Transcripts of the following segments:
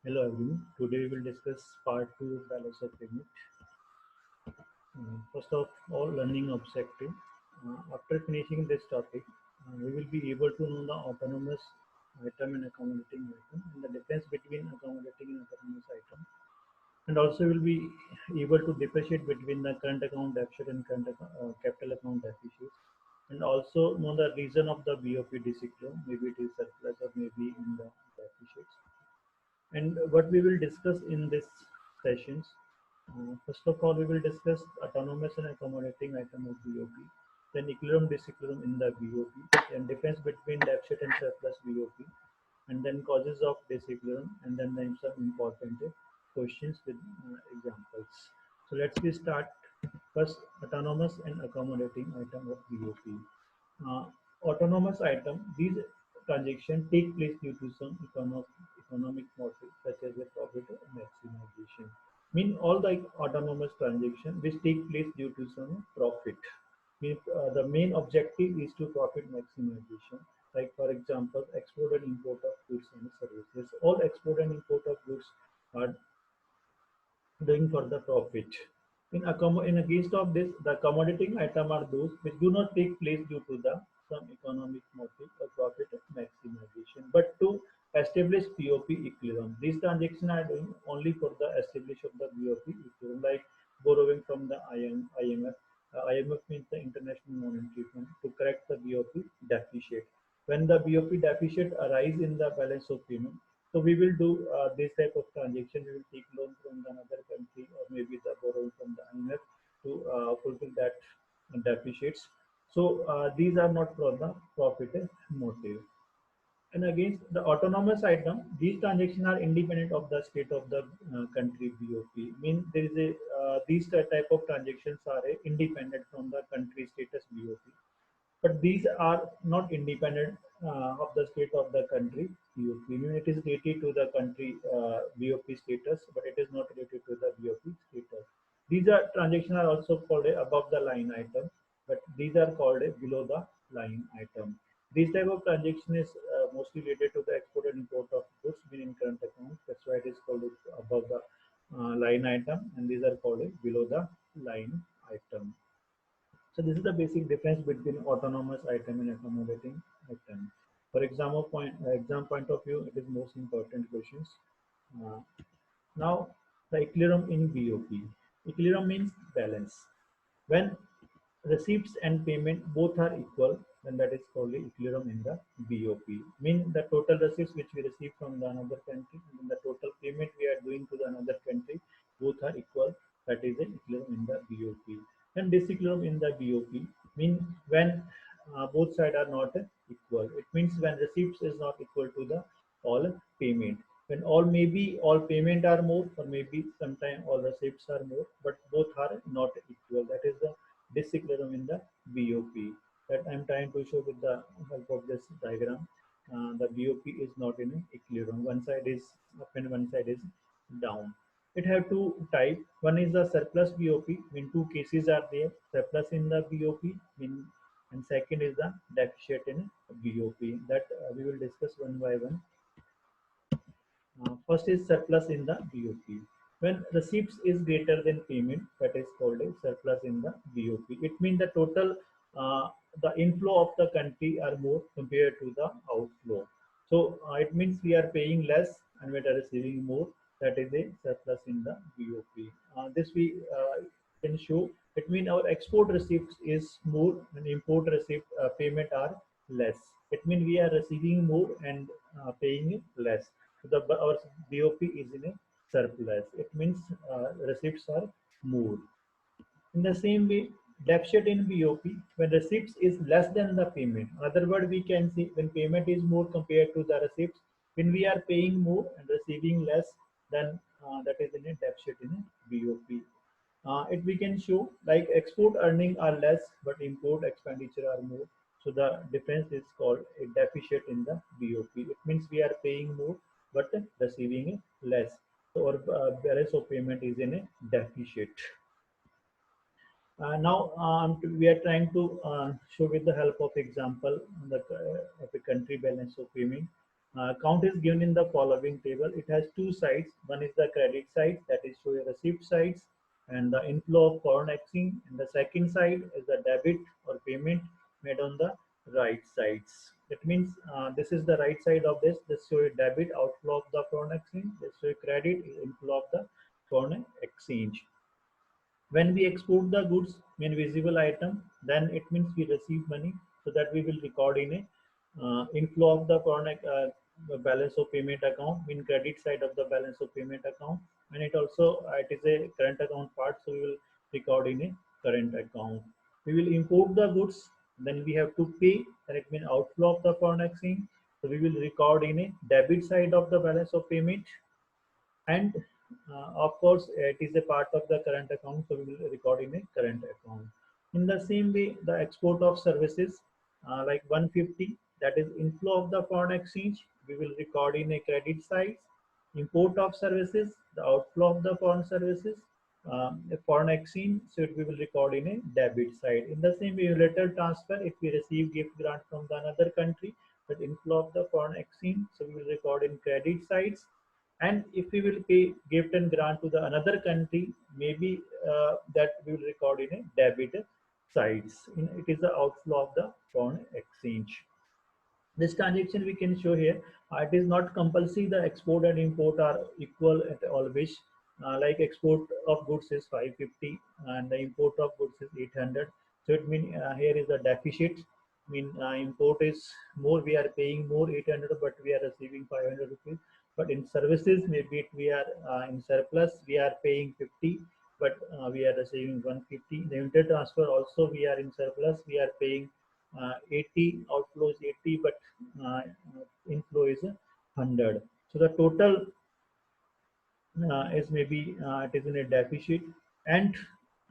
Hello everyone. Today we will discuss part 2 of balance of payment. First of all, learning objective. After finishing this topic, we will be able to know the autonomous item and accommodating item and the difference between accommodating and autonomous item. And also will be able to differentiate between the current account deficit and capital account deficit. And also know the reason of the BOP deficit. Maybe it is surplus or maybe in the deficits. And what we will discuss in this sessions, first of all, we will discuss autonomous and accommodating item of BOP, then equilibrium disequilibrium in the BOP, and difference between deficit and surplus BOP, and then causes of disequilibrium, and then some important questions with examples. So let's be start first autonomous and accommodating item of BOP. Uh, Autonomous item, these transactions take place due to some economic motive such as a profit maximization. Mean all the autonomous transactions which take place due to some profit. Mean the main objective is to profit maximization. Like for example, export and import of goods and services. All export and import of goods are doing for the profit. In against of this, the commodity item are those which do not take place due to the some economic motive or profit maximization, but to establish POP equilibrium. These transactions are doing only for the establish of the BOP equilibrium, like borrowing from the IMF. IMF means the International Monetary Fund to correct the BOP deficit. When the BOP deficit arise in the balance of payment, so we will do this type of transaction. We will take loan from another country or maybe the borrow from the IMF to fulfill that deficits. So these are not for the profit motive. And against the autonomous item, these transactions are independent of the state of the country BOP. Mean there is a these type of transactions are independent from the country status BOP, but these are not independent of the state of the country BOP. Mean it is related to the country BOP status, but it is not related to the BOP status. These are transactions are also called a above the line item, but these are called a below the line item. This type of transaction is mostly related to the export and import of goods in current account. That's why it is called above the line item, and these are called a below the line item. So this is the basic difference between autonomous item and accommodating item. For exam point of view, it is most important questions. Uh, Now, the equilibrium in BOP. Equilibrium means balance. When receipts and payment both are equal, then that is called the equilibrium in the BOP. Mean the total receipts which we receive from the another country and the total payment we are doing to the another country, both are equal. That is the equilibrium in the BOP. And disequilibrium in the BOP means when both sides are not equal. It means when receipts is not equal to the all payment. When all payment are more, or maybe sometimes all receipts are more, but both are not equal. That is the disequilibrium in the BOP that I'm trying to show with the help of this diagram. The BOP is not in equilibrium. One side is up and one side is down. It have two type. One is the surplus BOP. Mean two cases are there. Surplus in the BOP. Mean and second is the deficit in BOP. That we will discuss one by one. First is surplus in the BOP. When receipts is greater than payment, that is called a surplus in the BOP. It means the total, the inflow of the country are more compared to the outflow. So it means we are paying less and we are receiving more. That is a surplus in the BOP. This we can show. It means our export receipts is more and import receipt payment are less. It means we are receiving more and paying less. Our BOP is in a surplus. It means receipts are more. In the same way, deficit in BOP, when receipts is less than the payment. In other words, we can see when payment is more compared to the receipts, when we are paying more and receiving less, then that is in a deficit in a BOP. It we can show like export earning are less, but import expenditure are more. So the difference is called a deficit in the BOP. It means we are paying more, but receiving less. So our balance of payment is in a deficit. Now we are trying to show with the help of example the of a country balance of payment. Count is given in the following table. It has two sides. One is the credit side, that is show your receipt sides and the inflow of foreign exchange. And the second side is the debit or payment made on the right sides. That means this is the right side of this. This show a debit outflow of the foreign exchange. This show a credit inflow of the foreign exchange. When we export the goods in visible item, then it means we receive money, so that we will record in a inflow of the foreign balance of payment account, in credit side of the balance of payment account, and it is a current account part, so we will record in a current account. We will import the goods, then we have to pay, and it means outflow of the foreign exchange. So we will record in a debit side of the balance of payment, and of course it is a part of the current account, so we will record in a current account. In the same way, the export of services, like 150, that is inflow of the foreign exchange, we will record in a credit side. Import of services, the outflow of the foreign services, the foreign exchange, so we will record in a debit side. In the same way, lateral transfer, if we receive gift grant from the another country, that inflow of the foreign exchange, so we will record in credit sides. And if we will pay gift and grant to the another country, maybe that we will record in a debit sides. It is the outflow of the foreign exchange. This transaction we can show here. It is not compulsory the export and import are equal at always. Like export of goods is 550 and the import of goods is 800. So it means here is the deficit. Import is more, we are paying more 800, but we are receiving 500 rupees. But in services, maybe we are in surplus, we are paying 50, but we are receiving 150. The inter transfer also we are in surplus, we are paying 80, outflow is 80, but inflow is 100. So the total is maybe it is in a deficit, and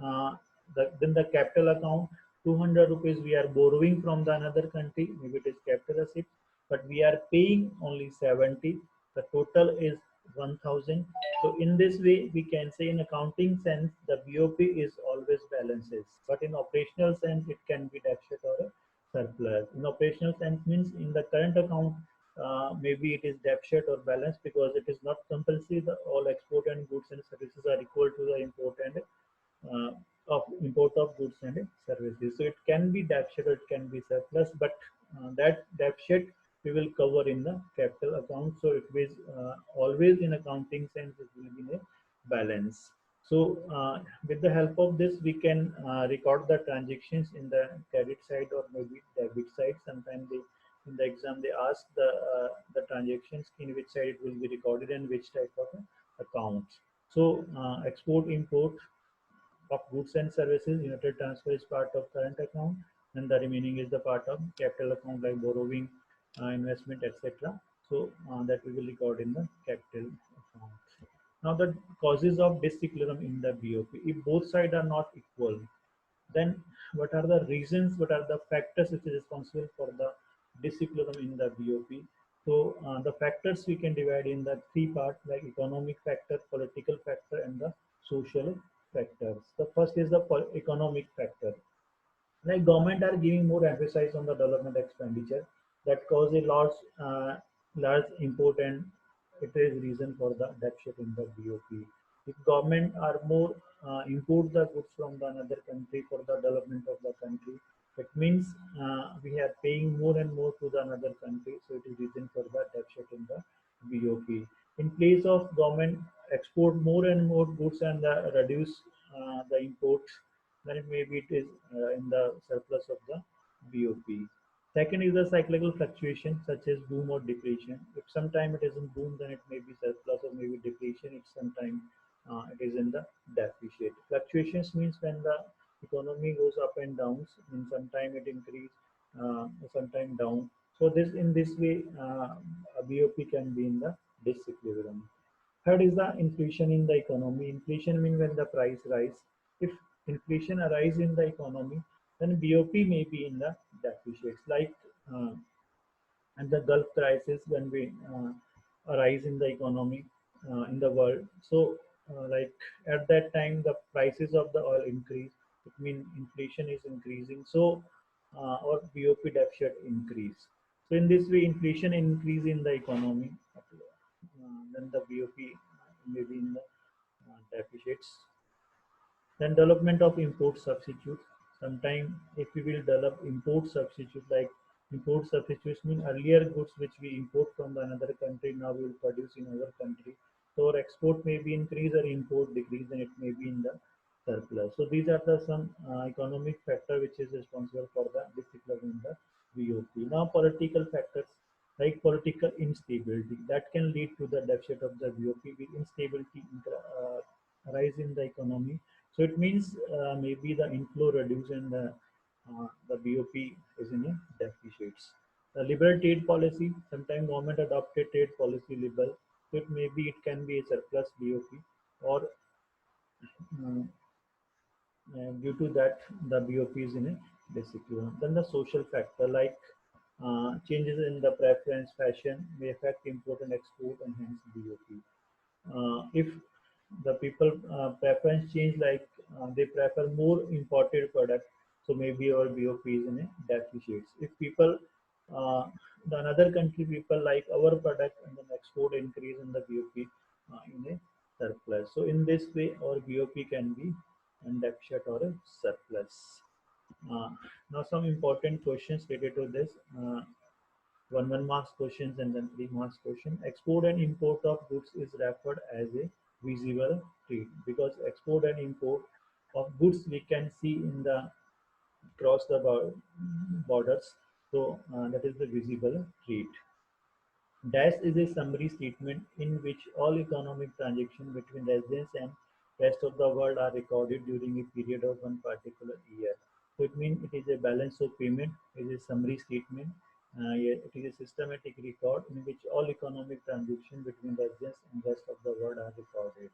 uh, then the capital account 200 rupees we are borrowing from the another country, maybe it is capital receipt, but we are paying only 70. The total is 1000. So in this way we can say in accounting sense the BOP is always balances, but in operational sense it can be deficit or a surplus. In operational sense means in the current account maybe it is deficit or balance, because it is not compulsory the all export and goods and services are equal to the import and uh, of import of goods and services. So it can be deficit or it can be surplus, but that deficit we will cover in the capital account. So it is always in accounting sense it will be in a balance. So with the help of this, we can record the transactions in the credit side or maybe debit side. Sometimes they in the exam they ask the transactions in which side it will be recorded and which type of accounts. So export import of goods and services, unit transfer is part of current account, and the remaining is the part of capital account like borrowing, investment, etc. So that we will record in the capital account. Now the causes of disequilibrium in the BOP. If both sides are not equal, then what are the reasons, what are the factors which is responsible for the disequilibrium in the BOP? So the factors we can divide in the three parts, like economic factor, political factor, and the social factors. The first is the economic factor. Like government are giving more emphasis on the development expenditure, that cause a large import, and it is reason for the deficit in the BOP. If government are more import the goods from the another country for the development of the country, it means we are paying more and more to the another country, so it is reason for the deficit in the BOP. In place of government export more and more goods and reduce the imports, then it maybe it is in the surplus of the BOP. Second is the cyclical fluctuation such as boom or depletion. If sometime it is in boom, then it may be surplus, or maybe depletion. It's sometime it is in the deficit. Fluctuations means when the economy goes up and downs, and sometime it increase, sometime down. So this in this way, a BOP can be in the disequilibrium. Third is the inflation in the economy. Inflation means when the price rise. If inflation arise in the economy, then BOP may be in the deficits. Like uh, and the Gulf crisis when we arise in the economy in the world. So like at that time the prices of the oil increase. It means inflation is increasing. So or BOP deficit increase. So in this way, inflation increase in the economy, then the BOP may be in the deficits. Then development of import substitutes. Sometimes if we will develop import substitute, like import substitutes mean earlier goods which we import from the another country, now we will produce in our country. So our export may be increase or import decrease, and it may be in the surplus. So these are the some economic factor which is responsible for the disequilibrium in the BOP. Now political factors like political instability that can lead to the deficit of the BOP with instability rise in the economy. So it means maybe the inflow reduced and the BOP is in a deficits. The liberal trade policy, sometimes government adopted trade policy liberal, so it maybe it can be a surplus BOP or uh, due to that the BOP is in a disequilibrium. Then the social factor like changes in the preference fashion may affect import and export and hence BOP. If the people preference change like they prefer more imported product, so maybe our BOP is in a deficit. If people the another country people like our product and then export increase in the BOP in a surplus. So in this way our BOP can be in deficit or a surplus. uh, Now some important questions related to this. One marks questions and then 3 marks question. Export and import of goods is referred as a visible trade because export and import of goods we can see in the cross the borders. So that is the visible trade. Dash is a summary statement in which all economic transactions between residents and rest of the world are recorded during a period of one particular year. So it means it is a balance of payment, it is a summary statement, yeah, it is a systematic record in which all economic transactions between residents and rest of the world are recorded.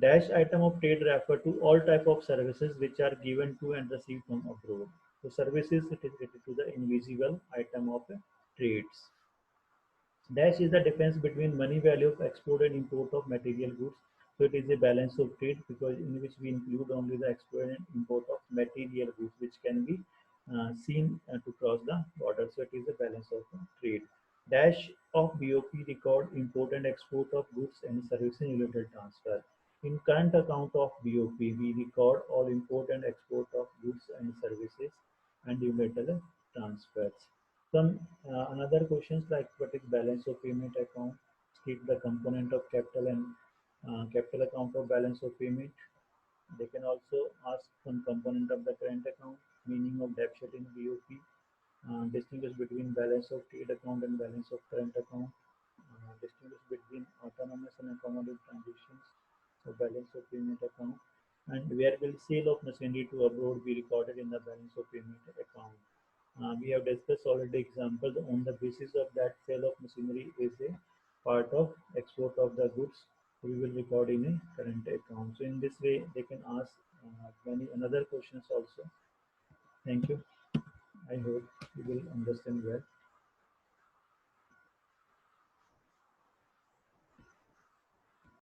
Dash item of trade refer to all type of services which are given to and received from abroad. So services it is related to the invisible item of trades. Dash is the difference between money value of export and import of material goods. So it is a balance of trade because in which we include only the export and import of material goods which can be seen to cross the border. So it is a balance of trade. Dash of BOP record import and export of goods and services related transfer. In current account of BOP, we record all import and export of goods and services and unilateral transfers. Some another questions like what is balance of payment account, state the component of capital and capital account of balance of payment. They can also ask some component of the current account, meaning of deficit in BOP, distinguish between balance of trade account and balance of current account, distinguish between autonomous and accommodative transactions, so balance of payment account, and where will sale of machinery to abroad be recorded in the balance of payment account. We have discussed already examples on the basis of that sale of machinery is a part of export of the goods. We will record in a current account. So in this way, they can ask many another questions also. Thank you. I hope you will understand well.